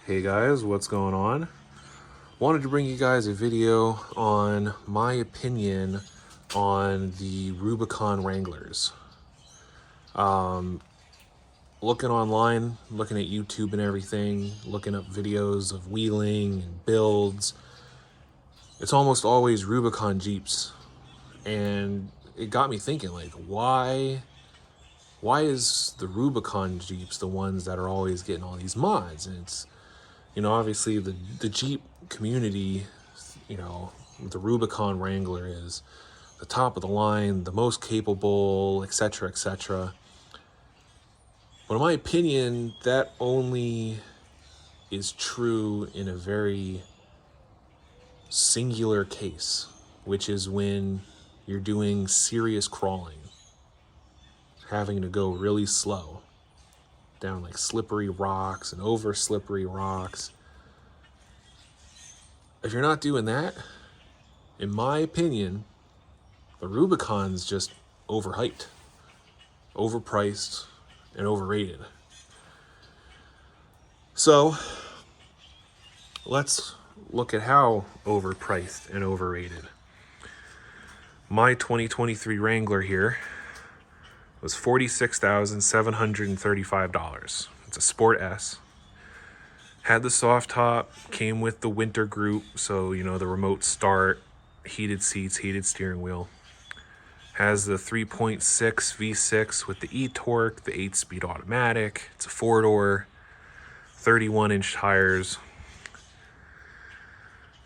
Hey guys, what's going on? Wanted to bring you guys a video on my opinion on the Rubicon Wranglers. Looking online, looking at YouTube and everything, looking up videos of wheeling and builds, it's almost always Rubicon Jeeps. And it got me thinking, like, why is the Rubicon Jeeps the ones that are always getting all these mods? And it's, obviously the Jeep community, the Rubicon Wrangler is the top of the line, the most capable, etc., etc. But in my opinion, that only is true in a very singular case, which is when you're doing serious crawling, having to go really slow down like slippery rocks and over slippery rocks. If you're not doing that, in my opinion, the Rubicon's just overhyped, overpriced, and overrated. So let's look at how overpriced and overrated. My 2023 Wrangler here was $46,735. It's a Sport S. Had the soft top, came with the winter group, so the remote start, heated seats, heated steering wheel. Has the 3.6 V6 with the e-torque, the 8-speed automatic. It's a 4-door, 31-inch tires.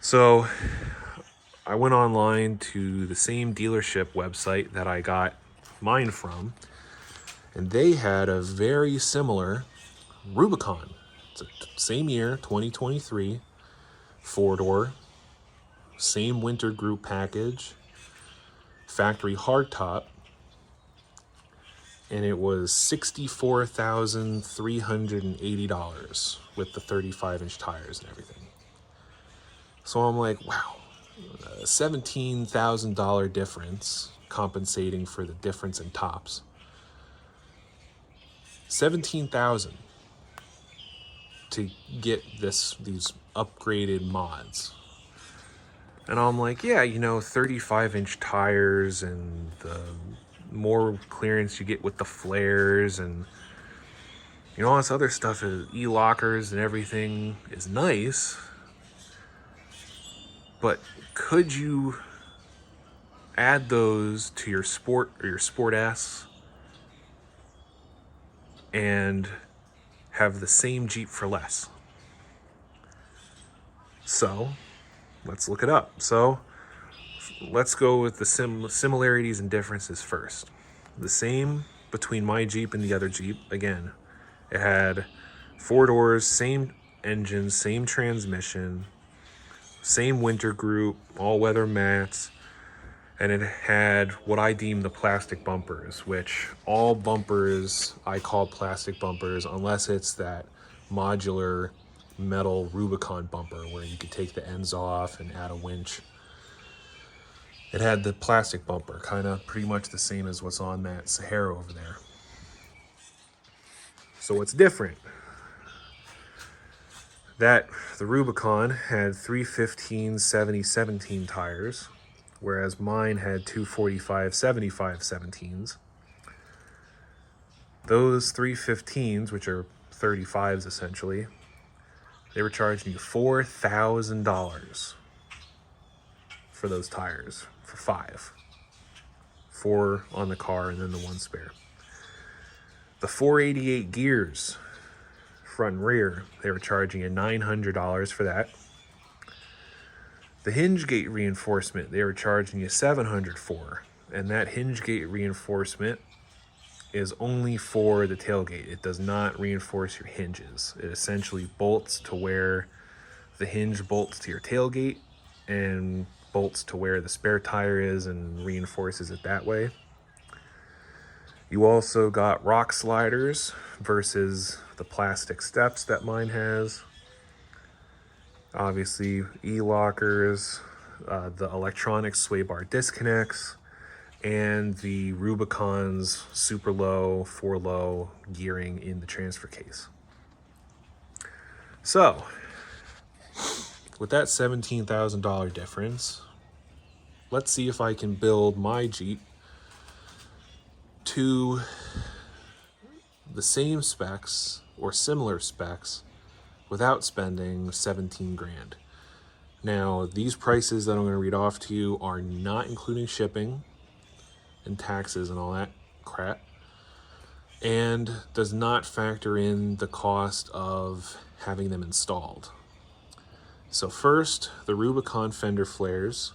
So I went online to the same dealership website that I got mine from, and they had a very similar Rubicon. It's the same year, 2023, 4-door, same winter group package, factory hardtop, and it was $64,380 with the 35-inch tires and everything. So I'm like, wow, a $17,000 difference, compensating for the difference in tops. $17,000 to get these upgraded mods. And I'm like, yeah, 35-inch tires and the more clearance you get with the flares and all this other stuff, is e-lockers and everything is nice. But could you add those to your Sport or your Sport S and have the same Jeep for less? So let's look it up. So let's go with the similarities and differences first. The same between my Jeep and the other Jeep. Again, it had 4 doors, same engine, same transmission, same winter group, all-weather mats, and it had what I deem the plastic bumpers, which all bumpers I call plastic bumpers unless it's that modular metal Rubicon bumper where you could take the ends off and add a winch. It had the plastic bumper, kind of pretty much the same as what's on that Sahara over there. So what's different? The Rubicon had 315/70/17 tires, whereas mine had 245/75/17s. Those 315s, which are 35s essentially, they were charging you $4,000 for those tires, for 5. 4 on the car and then the 1 spare. The 488 gears, front and rear, they were charging you $900 for that. The hinge gate reinforcement, they were charging you $700 for, and that hinge gate reinforcement is only for the tailgate. It does not reinforce your hinges. It essentially bolts to where the hinge bolts to your tailgate and bolts to where the spare tire is and reinforces it that way. You also got rock sliders versus the plastic steps that mine has. Obviously, e-lockers, the electronic sway bar disconnects, and the Rubicon's super low, 4 low gearing in the transfer case. So, with that $17,000 difference, let's see if I can build my Jeep to the same specs or similar specs without spending 17 grand. Now, these prices that I'm going to read off to you are not including shipping and taxes and all that crap, and does not factor in the cost of having them installed. So first, the Rubicon fender flares.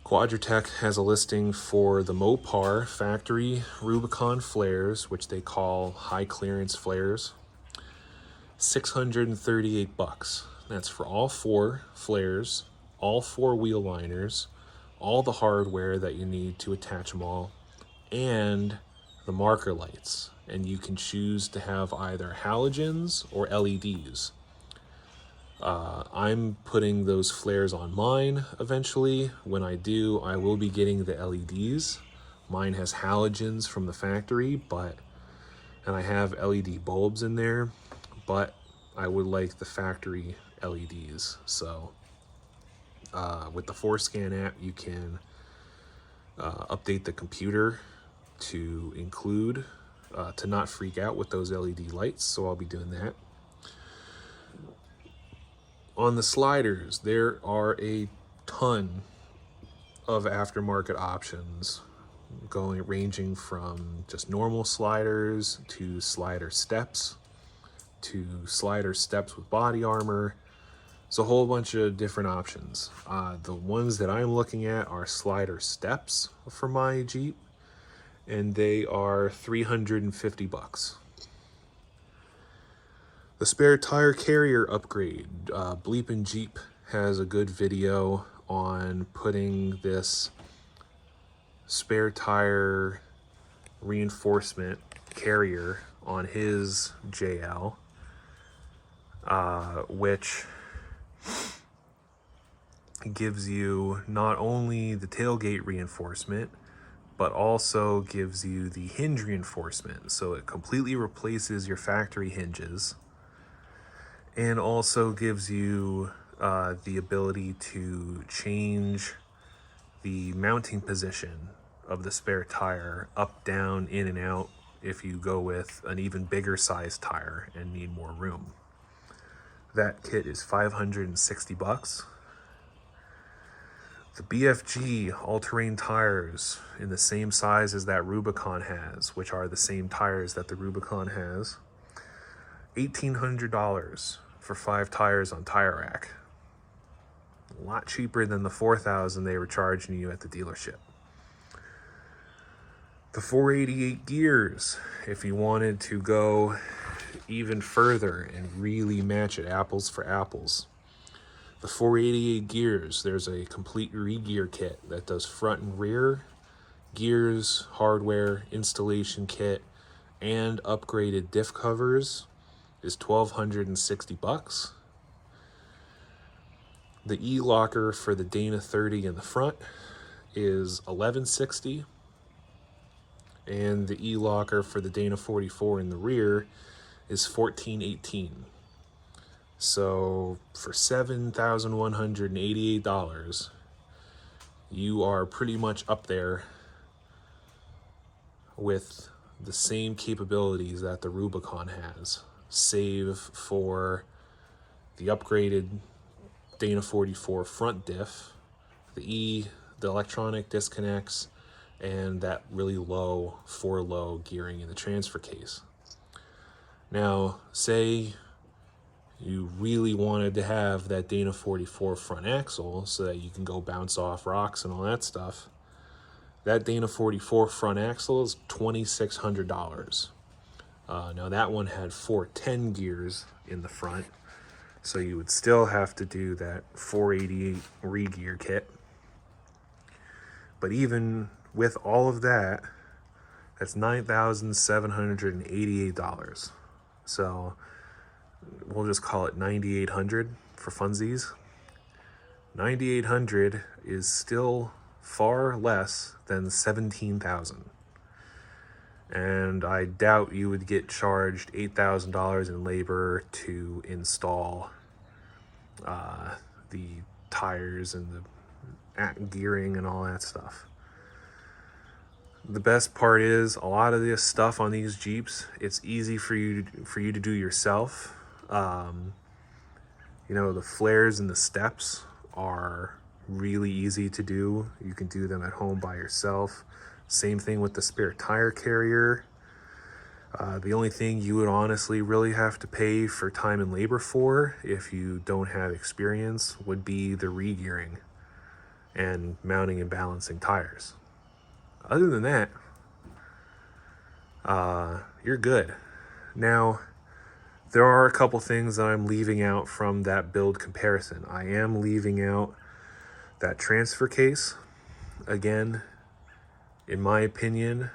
Quadratech has a listing for the Mopar factory Rubicon flares, which they call high clearance flares. $638. That's for all 4 flares, all 4 wheel liners, all the hardware that you need to attach them all, and the marker lights. And you can choose to have either halogens or LEDs. I'm putting those flares on mine eventually. When I do, I will be getting the LEDs. Mine has halogens from the factory, and I have LED bulbs in there, but I would like the factory LEDs. So with the ForeScan app, you can update the computer to include, to not freak out with those LED lights. So I'll be doing that. On the sliders, there are a ton of aftermarket options, ranging from just normal sliders to slider steps with body armor. It's a whole bunch of different options. The ones that I'm looking at are slider steps for my Jeep, and they are $350. The spare tire carrier upgrade. Bleepin' Jeep has a good video on putting this spare tire reinforcement carrier on his JL, which gives you not only the tailgate reinforcement, but also gives you the hinge reinforcement. So it completely replaces your factory hinges, and also gives you the ability to change the mounting position of the spare tire up, down, in, and out if you go with an even bigger size tire and need more room. That kit is $560. The BFG all-terrain tires in the same size as that Rubicon has, which are the same tires that the Rubicon has, $1,800 for 5 tires on Tire Rack. A lot cheaper than the $4,000 they were charging you at the dealership. The 488 gears, if you wanted to go even further and really match it apples for apples. The 488 gears, there's a complete re-gear kit that does front and rear gears, hardware, installation kit, and upgraded diff covers, is $1,260. The E-locker for the Dana 30 in the front is $1,160. And the E-locker for the Dana 44 in the rear is $1,418. So for $7,188, you are pretty much up there with the same capabilities that the Rubicon has, save for the upgraded Dana 44 front diff, the electronic disconnects, and that really low 4-low gearing in the transfer case. Now, say you really wanted to have that Dana 44 front axle so that you can go bounce off rocks and all that stuff. That Dana 44 front axle is $2,600. Now that one had 410 gears in the front, so you would still have to do that 488 re-gear kit. But even with all of that, that's $9,788. So we'll just call it $9,800 for funsies. $9,800 is still far less than $17,000. and I doubt you would get charged $8,000 in labor to install the tires and the gearing and all that stuff. The best part is a lot of this stuff on these Jeeps, it's easy for you to do yourself. You know, the flares and the steps are really easy to do. You can do them at home by yourself. Same thing with the spare tire carrier. The only thing you would honestly really have to pay for time and labor for, if you don't have experience, would be the re-gearing and mounting and balancing tires. Other than that, you're good. Now, there are a couple things that I'm leaving out from that build comparison. I am leaving out that transfer case. Again, in my opinion,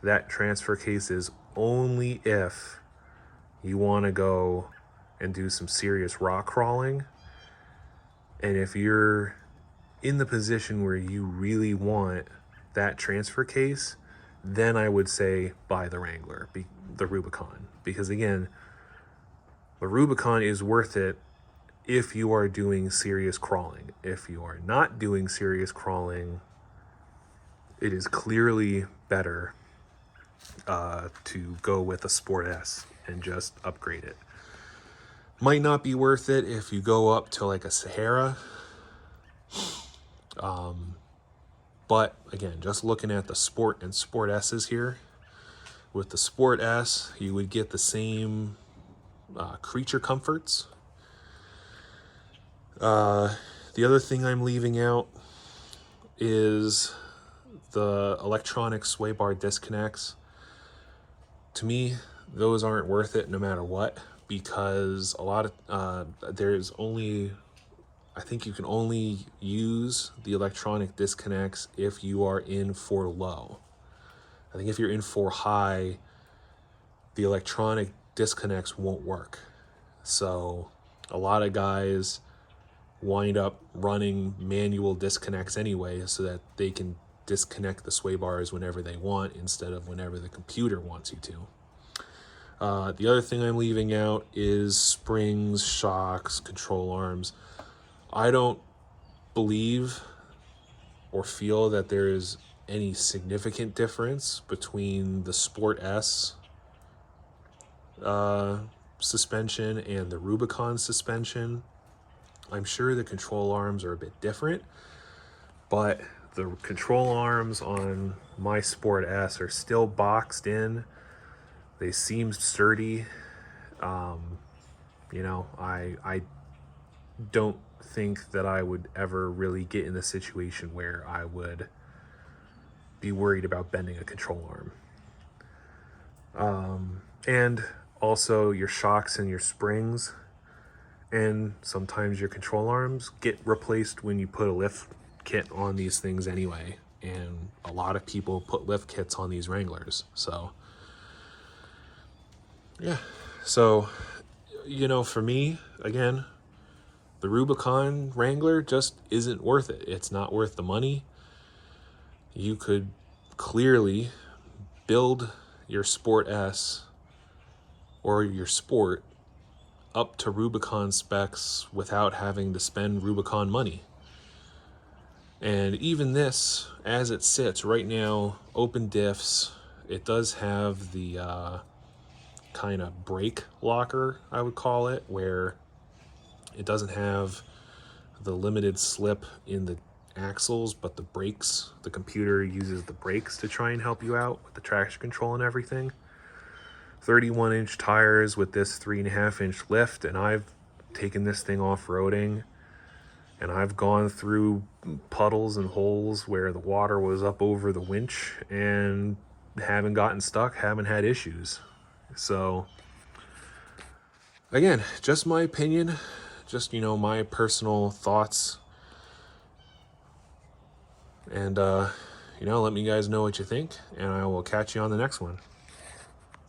that transfer case is only if you want to go and do some serious rock crawling. And if you're in the position where you really want that transfer case, then I would say buy the Wrangler, the Rubicon. Because again, the Rubicon is worth it if you are doing serious crawling. If you are not doing serious crawling, it is clearly better to go with a Sport S and just upgrade it. Might not be worth it if you go up to like a Sahara. But again, just looking at the Sport and Sport S's here, with the Sport S, you would get the same creature comforts. The other thing I'm leaving out is the electronic sway bar disconnects. To me, those aren't worth it no matter what, because a lot of there's only, I think you can only use the electronic disconnects if you are in for low. I think if you're in for high, the electronic disconnects won't work. So a lot of guys wind up running manual disconnects anyway, so that they can disconnect the sway bars whenever they want instead of whenever the computer wants you to. The other thing I'm leaving out is springs, shocks, control arms. I don't believe or feel that there is any significant difference between the Sport S suspension and the Rubicon suspension. I'm sure the control arms are a bit different, but the control arms on my Sport S are still boxed in. They seem sturdy. You know, I don't think that I would ever really get in the situation where I would be worried about bending a control arm. And also your shocks and your springs, and sometimes your control arms get replaced when you put a lift kit on these things anyway. And a lot of people put lift kits on these Wranglers. So yeah, so, you know, for me, again, the Rubicon Wrangler just isn't worth it. It's not worth the money. You could clearly build your Sport S or your Sport up to Rubicon specs without having to spend Rubicon money. And even this, as it sits right now, open diffs, it does have the kind of brake locker, I would call it, where it doesn't have the limited slip in the axles, but the brakes, the computer uses the brakes to try and help you out with the traction control and everything. 31-inch tires with this 3.5-inch lift, and I've taken this thing off-roading, and I've gone through puddles and holes where the water was up over the winch and haven't gotten stuck, haven't had issues. So again, just my opinion, just, you know, my personal thoughts. And, you know, let me guys know what you think, and I will catch you on the next one.